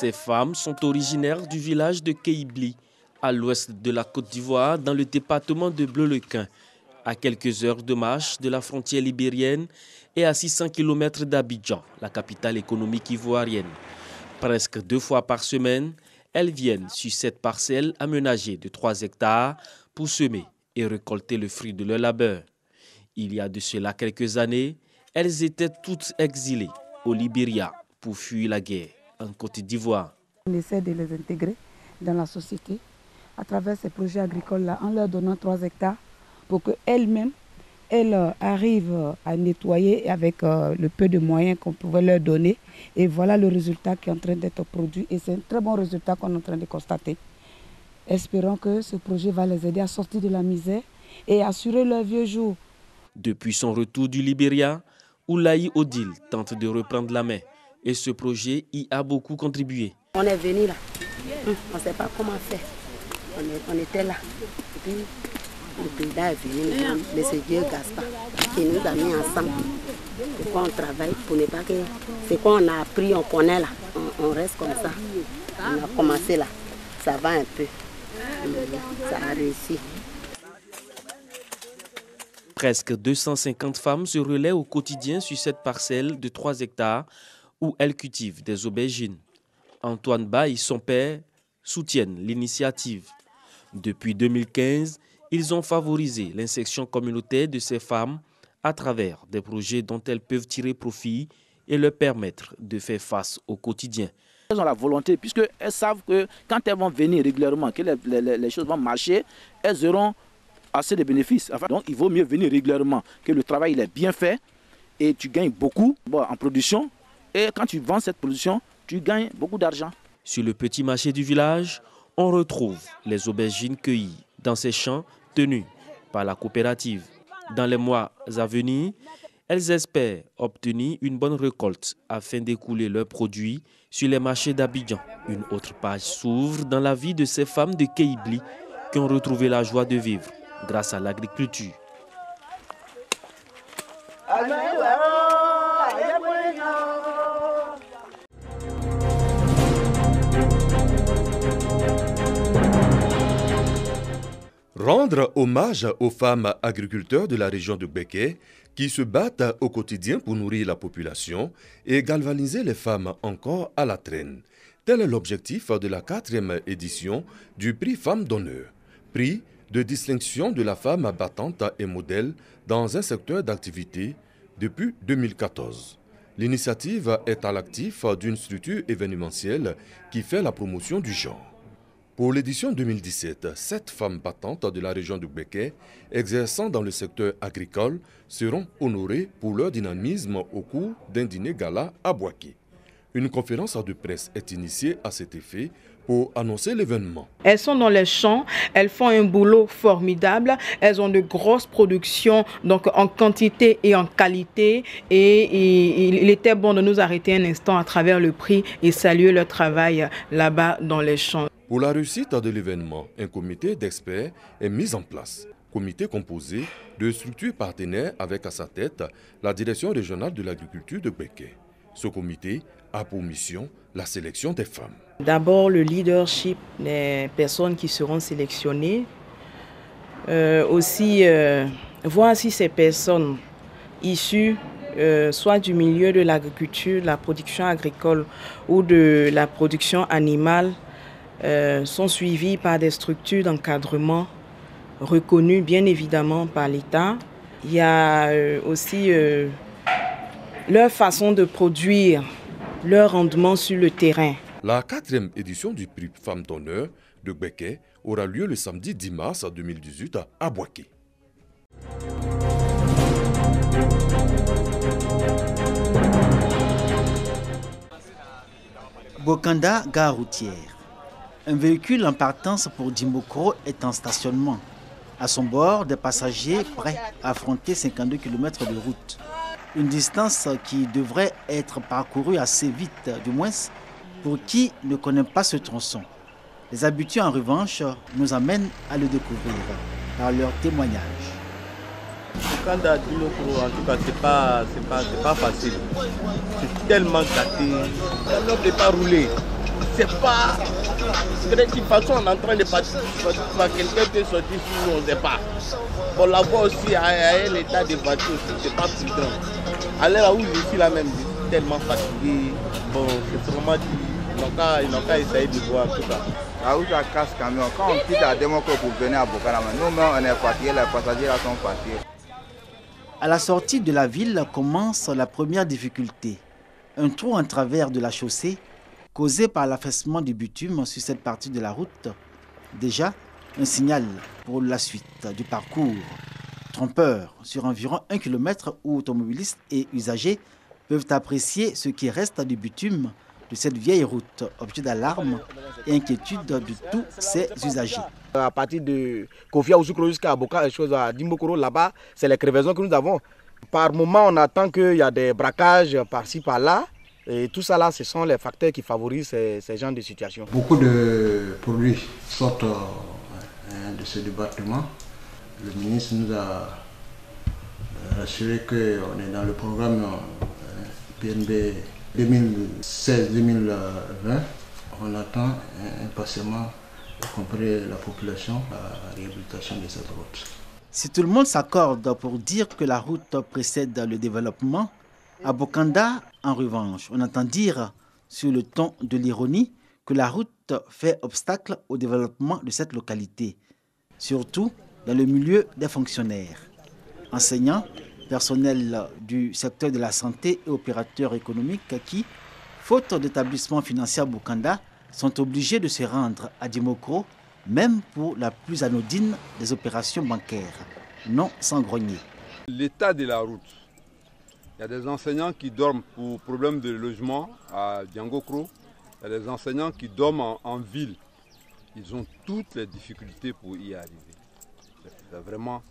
Ces femmes sont originaires du village de Keibli, à l'ouest de la Côte d'Ivoire, dans le département de Bleu-le-Quin, à quelques heures de marche de la frontière libérienne et à 600 km d'Abidjan, la capitale économique ivoirienne. Presque 2 fois par semaine, elles viennent sur cette parcelle aménagée de 3 hectares pour semer et récolter le fruit de leur labeur. Il y a de cela quelques années, elles étaient toutes exilées au Libéria pour fuir la guerre en Côte d'Ivoire. On essaie de les intégrer dans la société à travers ces projets agricoles-là, en leur donnant 3 hectares pour qu'elles-mêmes, elles arrivent à nettoyer avec le peu de moyens qu'on pouvait leur donner. Et voilà le résultat qui est en train d'être produit. Et c'est un très bon résultat qu'on est en train de constater. Espérons que ce projet va les aider à sortir de la misère et assurer leur vieux jour. Depuis son retour du Libéria, Oulaï Odile tente de reprendre la main. Et ce projet y a beaucoup contribué. On est venu là, on ne sait pas comment faire. On était là. Et puis, le président est venu, M. Dieu Gaspard, qui nous a mis ensemble. Pourquoi on travaille pour ne pas que c'est quoi on a appris, on connaît là. On reste comme ça. On a commencé là. Ça va un peu. Ça a réussi. Presque 250 femmes se relaient au quotidien sur cette parcelle de 3 hectares où elles cultivent des aubergines. Antoine Ba et son père soutiennent l'initiative. Depuis 2015, ils ont favorisé l'insertion communautaire de ces femmes à travers des projets dont elles peuvent tirer profit et leur permettre de faire face au quotidien. Elles ont la volonté, puisqu'elles savent que quand elles vont venir régulièrement, que les choses vont marcher, elles auront assez de bénéfices. Enfin, donc il vaut mieux venir régulièrement, que le travail il est bien fait et tu gagnes beaucoup en production. Et quand tu vends cette production, tu gagnes beaucoup d'argent. Sur le petit marché du village, on retrouve les aubergines cueillies dans ces champs tenus par la coopérative. Dans les mois à venir, elles espèrent obtenir une bonne récolte afin d'écouler leurs produits sur les marchés d'Abidjan. Une autre page s'ouvre dans la vie de ces femmes de Keibli qui ont retrouvé la joie de vivre grâce à l'agriculture. Rendre hommage aux femmes agriculteurs de la région de Gbeke qui se battent au quotidien pour nourrir la population et galvaniser les femmes encore à la traîne. Tel est l'objectif de la 4e édition du prix Femmes d'honneur, prix de distinction de la femme battante et modèle dans un secteur d'activité depuis 2014. L'initiative est à l'actif d'une structure événementielle qui fait la promotion du genre. Pour l'édition 2017, 7 femmes battantes de la région de Gbeke, exerçant dans le secteur agricole, seront honorées pour leur dynamisme au cours d'un dîner gala à Boaké. Une conférence de presse est initiée à cet effet pour annoncer l'événement. Elles sont dans les champs, elles font un boulot formidable, elles ont de grosses productions donc en quantité et en qualité et il était bon de nous arrêter un instant à travers le prix et saluer leur travail là-bas dans les champs. Pour la réussite de l'événement, un comité d'experts est mis en place. Comité composé de structures partenaires avec à sa tête la direction régionale de l'agriculture de Gbeke. Ce comité a pour mission la sélection des femmes. D'abord le leadership des personnes qui seront sélectionnées. Aussi voir si ces personnes issues soit du milieu de l'agriculture, de la production agricole ou de la production animale sont suivies par des structures d'encadrement reconnues bien évidemment par l'État. Il y a aussi leur façon de produire, leur rendement sur le terrain. La 4e édition du prix Femmes d'honneur de Gbeke aura lieu le samedi 10 mars 2018 à Boaké. Bokanda, gare routière. Un véhicule en partance pour Djimokoro est en stationnement. À son bord, des passagers prêts à affronter 52 km de route. Une distance qui devrait être parcourue assez vite, du moins pour qui ne connaît pas ce tronçon. Les habitués, en revanche, nous amènent à le découvrir par leur témoignage. Quand à Djimokoro, en tout cas, c'est pas facile. C'est tellement gâté. Ça ne peut pas rouler. c'est pas... De toute façon, on est en train de partir, quelqu'un peut sortir sur nous, on ne sait pas. Bon, là-bas aussi, à l'état de voiture aussi, c'est pas prudent. À l'heure où je suis là même, je suis tellement fatigué. Bon, c'est vraiment dit, ils n'ont qu'à essayer de voir tout ça. La route à casse camion, quand on quitte à Démocro pour venir à Bokanda, nous-mêmes on est fatigués, les passagers là sont fatigués. À la sortie de la ville commence la première difficulté. Un trou en travers de la chaussée causé par l'affaissement du bitume sur cette partie de la route. Déjà, un signal pour la suite du parcours. Trompeur sur environ 1 km où automobilistes et usagers peuvent apprécier ce qui reste du bitume de cette vieille route, objet d'alarme et inquiétude de tous ces usagers. À partir de Kofia Ousoukro jusqu'à Boka, à Dimbokoro, là-bas, c'est les crevaisons que nous avons. Par moment, on attend qu'il y a des braquages par-ci, par-là. Et tout ça, là, ce sont les facteurs qui favorisent ces genres de situations. Beaucoup de produits sortent de ce département. Le ministre nous a assuré qu'on est dans le programme PNB 2016-2020. On attend impatiemment, y compris la population, la réhabilitation de cette route. Si tout le monde s'accorde pour dire que la route précède le développement, à Bokanda, en revanche, on entend dire, sur le ton de l'ironie, que la route fait obstacle au développement de cette localité, surtout dans le milieu des fonctionnaires. Enseignants, personnel du secteur de la santé et opérateurs économiques qui, faute d'établissement financier à Bokanda, sont obligés de se rendre à Dimokro, même pour la plus anodine des opérations bancaires, non sans grogner. L'état de la route. Il y a des enseignants qui dorment pour problème de logement à Diangokro. Il y a des enseignants qui dorment en ville. Ils ont toutes les difficultés pour y arriver. C'est vraiment...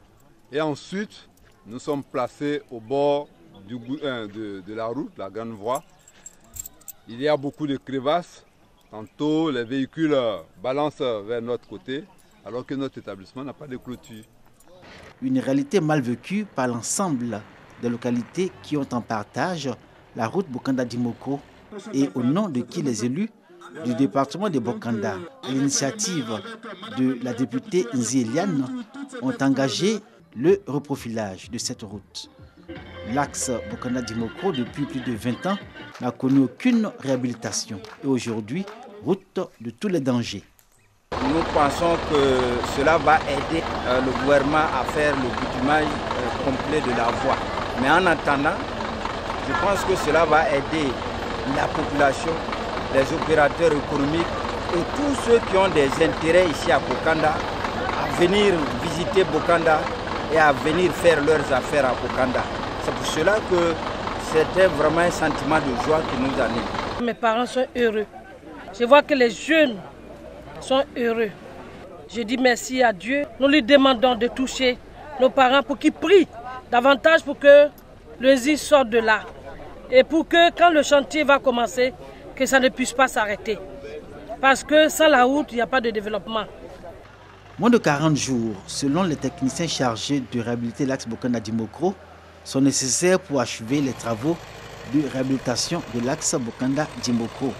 Et ensuite, nous sommes placés au bord de la route, la grande voie. Il y a beaucoup de crevasses. Tantôt, les véhicules balancent vers notre côté, alors que notre établissement n'a pas de clôture. Une réalité mal vécue par l'ensemble des localités qui ont en partage la route Bokanda-Dimokro et au nom de qui les élus du département de Bokanda, à l'initiative de la députée Nzi Eliane, ont engagé le reprofilage de cette route. L'axe Bokanda-Dimokro, depuis plus de 20 ans, n'a connu aucune réhabilitation et aujourd'hui, route de tous les dangers. Nous pensons que cela va aider le gouvernement à faire le bitumage complet de la voie. Mais en attendant, je pense que cela va aider la population, les opérateurs économiques et tous ceux qui ont des intérêts ici à Bokanda à venir visiter Bokanda et à venir faire leurs affaires à Bokanda. C'est pour cela que c'était vraiment un sentiment de joie qui nous anime. Mes parents sont heureux. Je vois que les jeunes sont heureux. Je dis merci à Dieu. Nous lui demandons de toucher nos parents pour qu'ils prient davantage pour que le Nzi sorte de là. Et pour que quand le chantier va commencer, que ça ne puisse pas s'arrêter. Parce que sans la route, il n'y a pas de développement. Moins de 40 jours, selon les techniciens chargés de réhabiliter l'axe Bokanda-Dimokro, sont nécessaires pour achever les travaux de réhabilitation de l'axe Bokanda-Dimokro.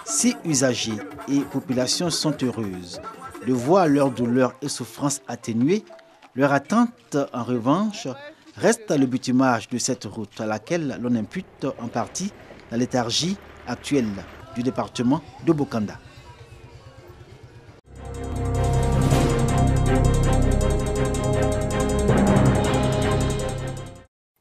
Si usagers et populations sont heureuses de voir leur douleur et souffrance atténuées, leur attente, en revanche, reste le bitumage de cette route à laquelle l'on impute en partie la léthargie actuelle du département de Bokanda.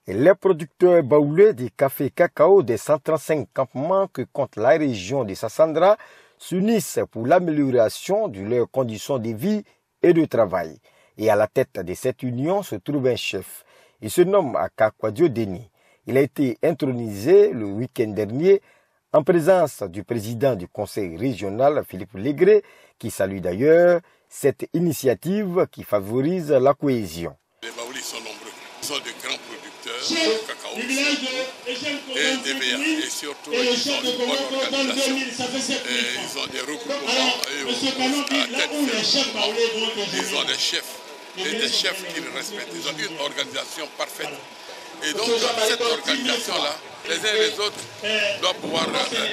Les producteurs baoulés du café cacao des 135 campements que compte la région de Sassandra s'unissent pour l'amélioration de leurs conditions de vie et de travail. Et à la tête de cette union se trouve un chef. Il se nomme Akakwadio Deni. Il a été intronisé le week-end dernier en présence du président du conseil régional, Philippe Légré, qui salue d'ailleurs cette initiative qui favorise la cohésion. Les Baoulis sont nombreux. Ils sont de grands producteurs de cacao et d'EVA. Et surtout, ils ont une bonne organisation. Ils ont des regroupements et ils ont des chefs. Et des chefs qui le respectent. Ils ont une organisation parfaite. Et donc, cette organisation-là, les uns et les autres doivent pouvoir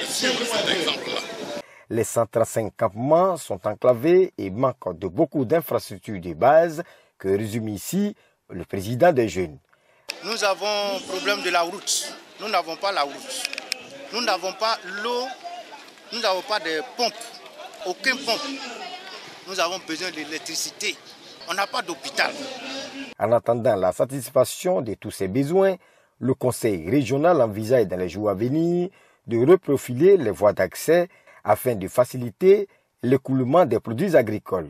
suivre cet exemple-là. Les 135 campements sont enclavés et manquent de beaucoup d'infrastructures de base, que résume ici le président des jeunes. Nous avons un problème de la route. Nous n'avons pas la route. Nous n'avons pas l'eau. Nous n'avons pas de pompe. Aucune pompe. Nous avons besoin d'électricité. On n'a pas d'hôpital. En attendant la satisfaction de tous ces besoins, le conseil régional envisage dans les jours à venir de reprofiler les voies d'accès afin de faciliter l'écoulement des produits agricoles.